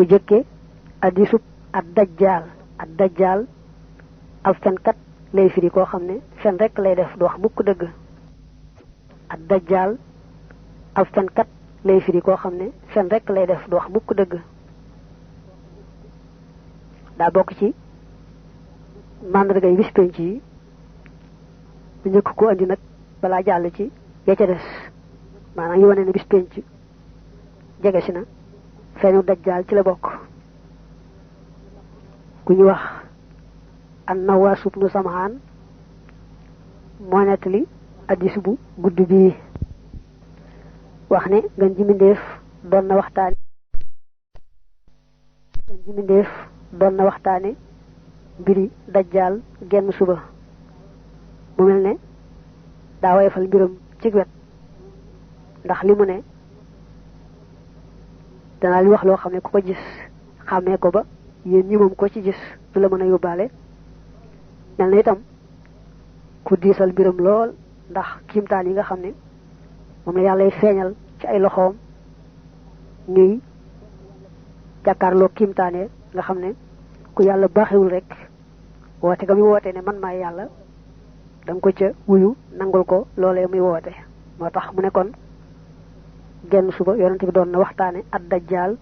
bu jëkke addisub ad dajjal ab fenkat lay firi koo xam ne fen rek lay def du wax mukk dëgg ad dajjal ab fenkat lay firi koo xam ne fen rek lay def du wax mukk dëgg daa bokk ci màndargay bis penc yi bu njëkk ko andi nag balaa jàll ci ya ca des maanaam yi wane ne bis penc jege si na feeñu dajjal ci la bokk ku ñu wax an Nawaas ibnu Sam'aan moo nettali hadiis bu gudd bii wax ne ngeen ji mindeef doon na waxtaane mbiri dajjal genn suba mu mel ne daa woyofal mbiram ci wet ndax li mu ne danaa li wax loo xam ne ku ko gis xàmmee ko ba yéen ñi moom ko ci gis du la mën a yóbbaale mel na itam ku diisal mbiram lool ndax kiimtaan yi nga xam ne moom la yàlla feeñal ci ay loxoom ñuy jàkkaarloo kiimtaane nga xam ne ku yàlla baaxewul rek woote ga muy woote ne man maay yàlla da nga ko ca wuyu nangul ko loolee muy woote moo tax mu ne kon genn suba yonent bi doon na waxtaane ad dajjal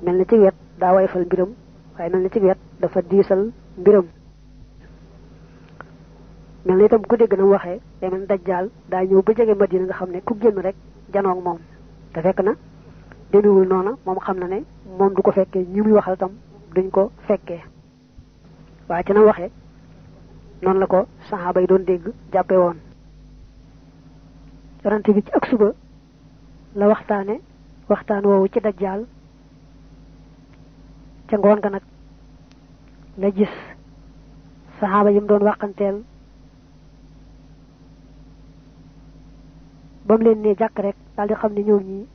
mel na ci wet daa wayfal mbiram waaye mel na ci wet dafa diisal mbiram mel na itam ku dégg na mu waxee day mel dajjal daa ñëw ba jege Madina nga xam ne ku génn rek janoog moom te fekk na demewul noona moom xam na ne moom du ko fekkee ñi muy waxal tam duñ ko fekkee waaye ci na waxee noonu la ko saxaaba yi doon dégg jàppe woon yonent bi ci ak suba la waxtaan woowu ci dajjal ca ngoon nga nag la gis saxaaba yi mu doon waxanteel ba mu leen ne jàkk rek daal di xam ne ñoom ñii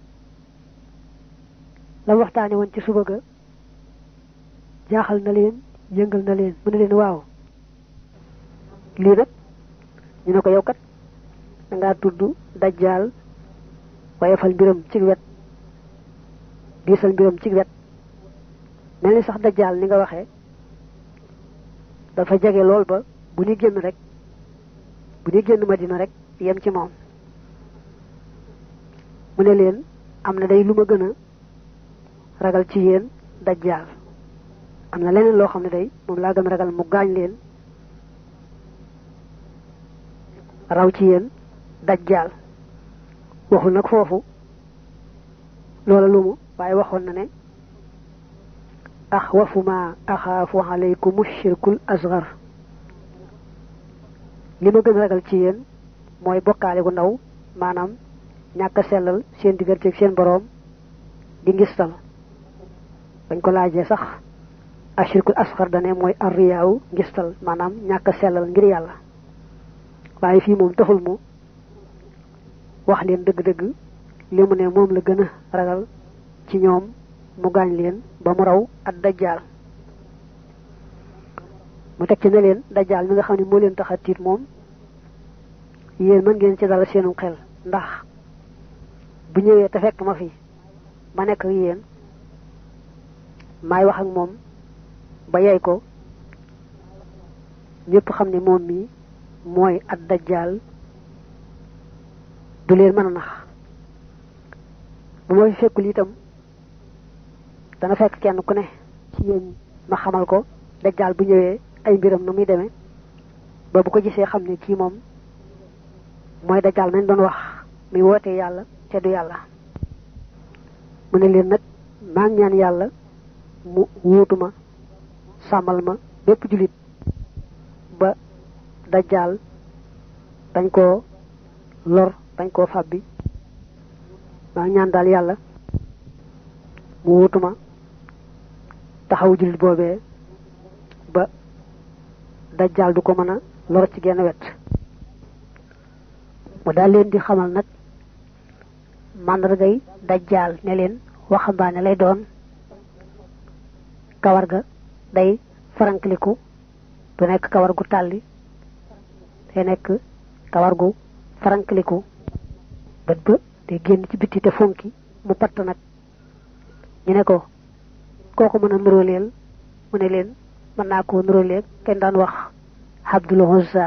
la waxtaane woon ci suba ga jaaxal na leen yëngal na leen mu ne leen waaw lii nag ñu ne ko yow kat dangaa tudd dajjal wayefal mbiram ci wet diisal mbiram ci wet mel ni sax dajjal ni nga waxee dafa jege lool ba bu ñu génn Madina rek yem ci moom mu ne leen am na day lu ma gën a ragal ci yéen dajjal am na leneen loo xam ne day moom laa gën a ragal mu gaañ leen raw ci yéen dajjal waxul nag foofu loola lu mu waaye waxoon na ne axwafu ma axaafu alaykum shirkul asgar li ma gën a ragal ci yéen mooy bokkaale gu ndaw maanaam ñàkk a sellal seen diggante ak seen boroom di ngistal bañ ko laajee sax ashirkul asgar dane mooy arriyaaw ngistal maanaam ñàkk a sellal ngir yàlla waaye fii moom taxul mu wax leen dëgg-dëgg li mu ne moom la gën a ragal ci ñoom mu gaañ leen ba mu raw ak dajjal mu teg ci ne leen dajjal mi nga xam ne moo leen tax a tiit moom yéen mën ngeen ci dal seenu xel ndax bu ñëwee te fekk ma fi ma nekk ak yéen maay wax ak moom ba yey ko ñëpp xam ne moom mii mooy ak dajjal du leen mën a nax bu ma fi fekkul itam dana fekk kenn ku ne ci yéen ma xamal ko dajjal bu ñëwee ay mbiram na muy demee ba bu ko gisee xam ne kii moom mooy dajjal nañ doon wax muy wootee yàlla te du yàlla mu ne leen nag maa ngi ñaan yàlla mu wuutuma sàmmal ma bépp jullit ba dajjal dañ koo lor dañ koo fàbbi maa ngi ñaan daal yàlla mu wuutuma taxaw jullit boobee ba dajjal du ko mën a lor ci genn wet mu daal leen di xamal nag màndargay dajjal ne leen waxambaane lay doon kawar ga day farankliku du nekk kawar gu tàlli day nekk kawar gu farankliku bët ba day génn ci bitti te fonki mu patt nag ñu ne ko koko mëna nuroleel mu ne leen mën naa koo nuroleeg kenn daan wax Abdul Uzza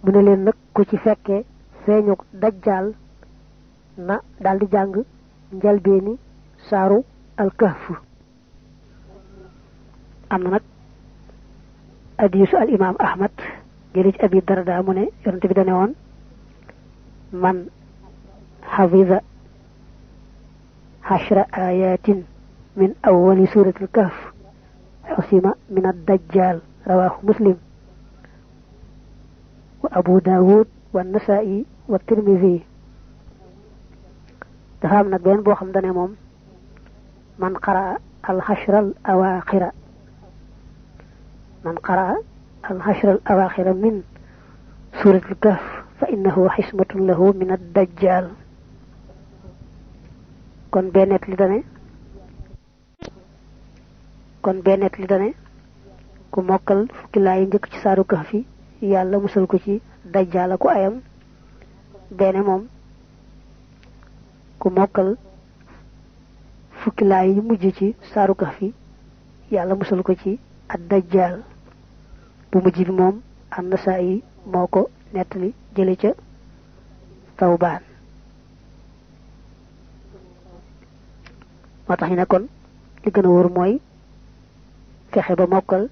mu ne leen nag ku ci fekkee feeñu dajjal na daldi jàng njalbeeni saaru al-kahf am na nag hadiisu al imam Ahmad jëli ci Abi Darda mu ne yonent bi dane woon man hafiza 10 ayatin min awwali suratil kahf xusima min ad-dajjal rawahu Muslim wa Abu Dawud wa Nasa'i wa Tirmidhi dafa am nag benn boo xam dane moom man qaraa al-10 al-awaaxira min suratil kahf fa innahu xismatun lahu min ad-dajjal kon bennet li dane ku mokkal fukki laay njëkk ci saaru kahfi yàlla musal ko ci dajjal ak ayam bene moom ku mokkal fukki laay yi mujj ci saaru kahfi yàlla musal ko ci ad-dajjal bu mujj bi moom an-Nasaa'i moo ko nettali jële ca Tawbaan moo tax ñu ne kon li gën a wóor mooy fexe ba mokkal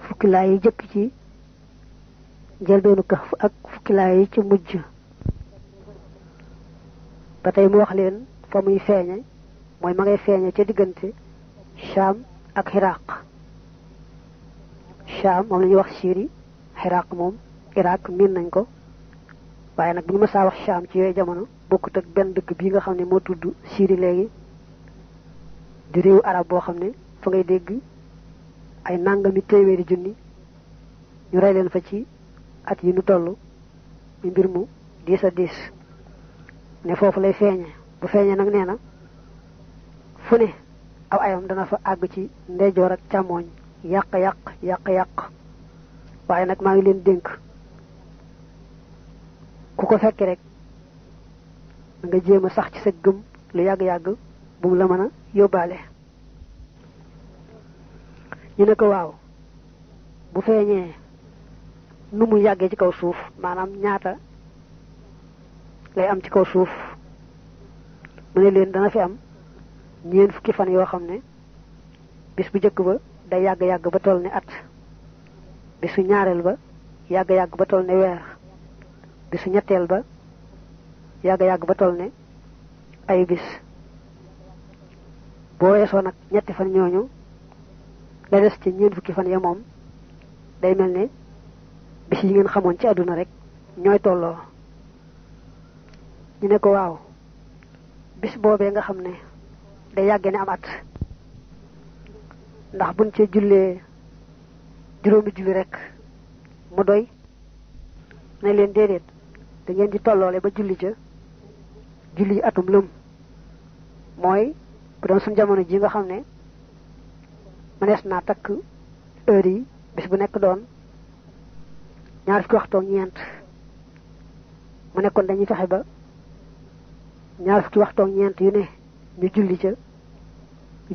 fukki laay yi jëkk ci njëlbeenu kahf ak fukki laay yi ci mujj ba tey mu wax leen fa muy feeñe mooy ma ngay feeñe ca diggante Sham ak Iraq Sham moom la ñuy wax Syrie Iraq moom Iraq miin nañ ko waaye nag bu ñu mësaa wax Sham ci yooyu jamono bokkut ak benn dëkk bii nga xam ne moo tudd Syrie léegi di réewu arab boo xam ne fa ngay dégg ay nangami téeméeri junni ñu rey leen fa ci at yi nu toll ñu mbir mu diis a diis ne foofu lay feeñe bu feeñee nag nee na fu ne aw ayam dana fa àgg ci ndeyjoor ak càmmooñ yàq waaye nag maa ngi leen dénk ku ko fekki rek nga jéem a sax ci sa gëm lu yàgg-yàgg bu mu la mën a yóbbaale ñu ne ko waaw bu feeñee nu mu yàggee ci kaw suuf maanaam ñaata lay am ci kaw suuf mu ne leen dana fi am ñeent fukki fan yoo xam ne bis bu jëkk ba day yàgg-yàgg ba toll ne at bisu ñaareel ba yàgg-yàgg ba toll ne weer bisu ñetteel ba yàgg-yàgg ba toll ne ay bis boo weesoo nag ñetti fan ñooñu la des ci ñeent fukki fan ya moom day mel ne bis yi ngeen xamoon ci àdduna rek ñooy tolloo ñu ne ko waaw bis boobee nga xam ne day yàgge ne am at ndax buñ ci jullee juróomi julli rek mu doy ne leen déedéet da ngeen di tolloole ba julli ca julli atum lëm mooy bu doon suñ jamono ji nga xam ne mënees naa takk heure yi bis bu nekk doon ñaar fukki waxtu ak ñeent mu nekkoon dañuy fexe ba ñaar fukki waxtu ak ñeent yu ne ñu julli ca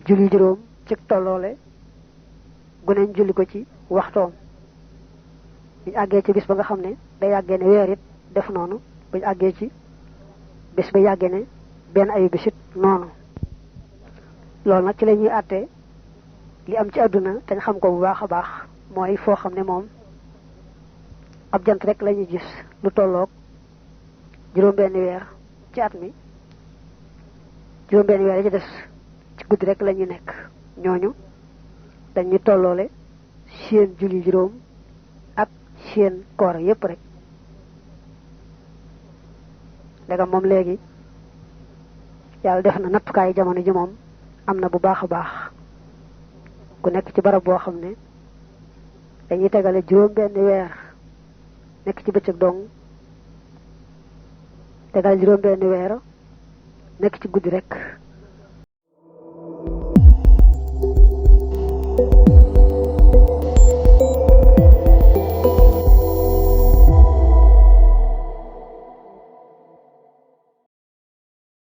julli juróom ci tolloole guneñ julli ko ci waxtoom buñu àggee ci bis ba nga xam ne day yàggee ne weer it def noonu buñu àggee ci bis ba yàggee ne benn ayu bisit noonu loolu nag ci la ñuy àttee li am ci àdduna te xam ko bu baax a baax mooy foo xam ne moom ab jant rek la ñuy gis lu tolloog juróom-benn weer ci at mi juróom-benn weer yi ci des ci guddi rek la ñuy nekk ñooñu dañuy tolloole seen julli juróom ak seen koor yépp rek ndegam moom léegi yàlla def na nattukaayu jamono ji moom am na bu baax a baax ku nekk ci barab boo xam ne dañuy tegale juróom-benn weer nekk ci bëccëg dong tegale juróom-benn weer nekk ci guddi rek